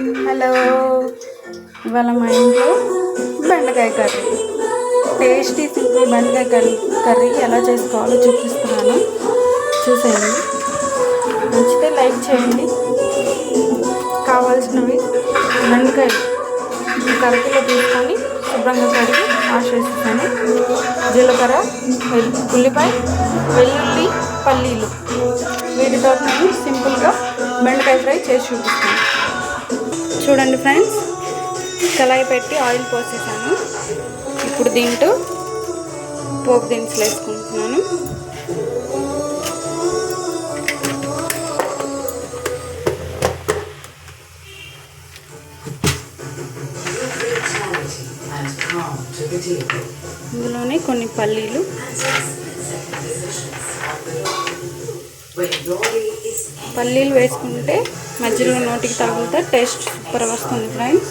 Hello, ఇవాళ మా ఇంట్లో బెండకాయ కర్రీ, టేస్టీ సింపుల్ బెండకాయ కర్రీ ఎలా చేసుకోవాలో చూపిస్తున్నాను. చూసేయండి, నచ్చితే లైక్ చేయండి. కావాల్సినవి బెండకాయలు కరికిలో తీసుకొని శుభ్రంగా కడిగి వాష్ చేసేసాను. జీలకర్ర, ఉల్లిపాయ, వెల్లుల్లి, పల్లీలు, వీటితో నేను సింపుల్గా బెండకాయ ఫ్రై చేసి చూపిస్తాను. చూడండి ఫ్రెండ్స్, కళాయి పెట్టి ఆయిల్ పోసేసాను. ఇప్పుడు దీంట్లో పోపు దినుసులు వేసుకుంటున్నాను. ఇందులోనే కొన్ని పల్లీలు, పల్లీలు వేసుకుంటే మధ్యలో నోటికి తగిలితే టేస్ట్ సూపర్ వస్తుంది ఫ్రెండ్స్,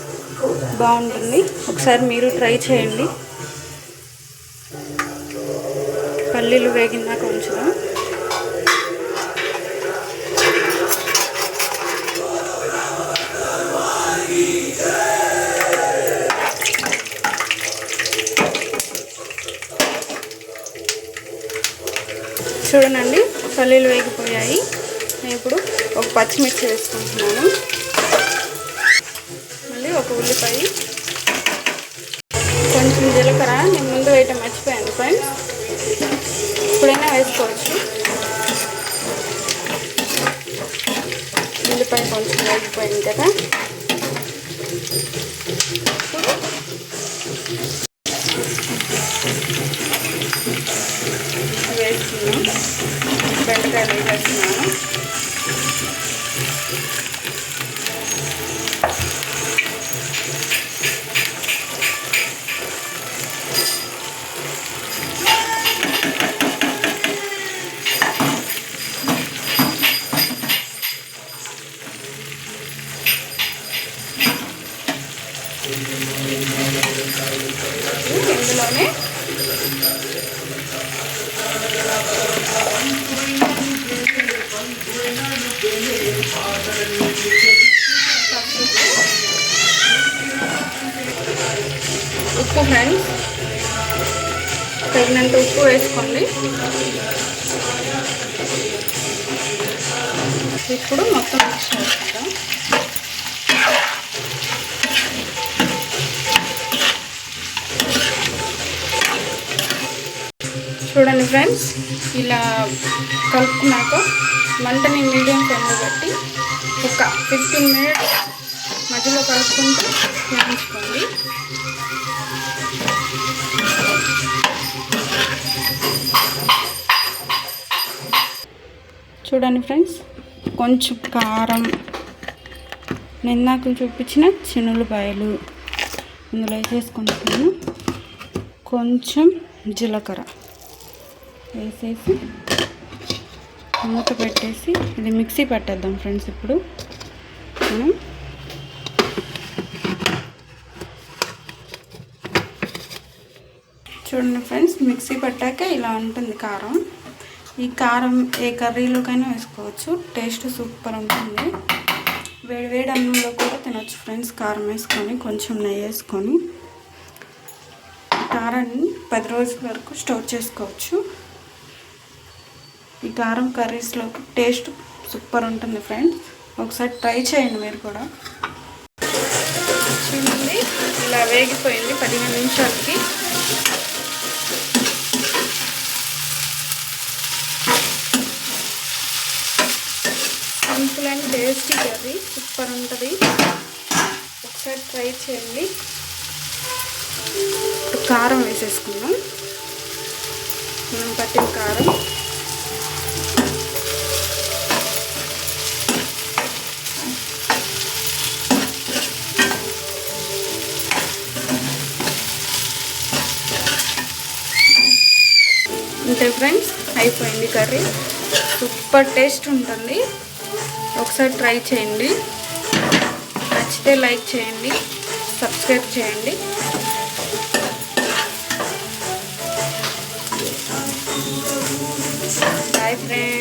బాగుంటుంది. ఒకసారి మీరు ట్రై చేయండి. పల్లీలు వేగినా కొంచెం చూడండి, పల్లీలు వేగిపోయాయి. నేను ఇప్పుడు ఒక పచ్చిమిర్చి వేసుకుంటున్నాను. మళ్ళీ ఒక ఉల్లిపాయ, కొంచెం జీలకర్ర. నేను ముందు వేయటం మర్చిపోయాను ఫ్రెండ్స్, ఇప్పుడైనా వేసుకోవచ్చు. ఉల్లిపాయ కొంచెం వేగిపోయింది కదా, వేస్తున్నాను. బెండకాయలు వేసేస్తున్నాను. ఇందులోనే ఉప్పు ఫ్రెండ్స్, తగినంత ఉప్పు వేసుకోండి. ఇప్పుడు మొత్తం మిక్స్ చేసుకుంటాం. చూడండి ఫ్రెండ్స్, ఇలా కలుపుకున్నాక మంటని మీడియం ఫ్లేమ్లో పెట్టి ఒక 15 మినిట్స్ మధ్యలో కలుపుకుంటూ వేయించుకోండి. చూడండి ఫ్రెండ్స్, కొంచెం కారం, నిన్నాకు చూపించిన చిన్నులపాయలు ఇందులో వేసేసుకుంటున్నాను. కొంచెం జీలకర్ర వేసేసి మూత పెట్టేసి ఇది మిక్సీ పట్టేద్దాం ఫ్రెండ్స్. ఇప్పుడు చూడండి ఫ్రెండ్స్, మిక్సీ పట్టాక ఇలా ఉంటుంది కారం. ఈ కారం ఏ కర్రీలోకైనా వేసుకోవచ్చు, టేస్ట్ సూపర్ ఉంటుంది. వేడి అన్నంలో కూడా తినొచ్చు ఫ్రెండ్స్. కారం వేసుకొని కొంచెం నెయ్యి వేసుకొని కారాన్ని 10 రోజుల వరకు స్టోర్ చేసుకోవచ్చు. ఈ కారం కర్రీస్లో టేస్ట్ సూపర్ ఉంటుంది ఫ్రెండ్స్, ఒకసారి ట్రై చేయండి మీరు కూడా. చూడండి, ఇలా వేగిపోయింది 15 నిమిషాలకి. Simple and tasty curry super ఉంటుంది, ఒకసారి ట్రై చేయండి. కారం వేసేసుకుందాం, మనం పట్టిన కారం. అంతే ఫ్రెండ్స్, అయిపోయింది కర్రీ. సూపర్ టేస్ట్ ఉంటుంది, ఒకసారి ట్రై చేయండి. నచ్చితే లైక్ చేయండి, సబ్స్క్రైబ్ చేయండి. Bye friends.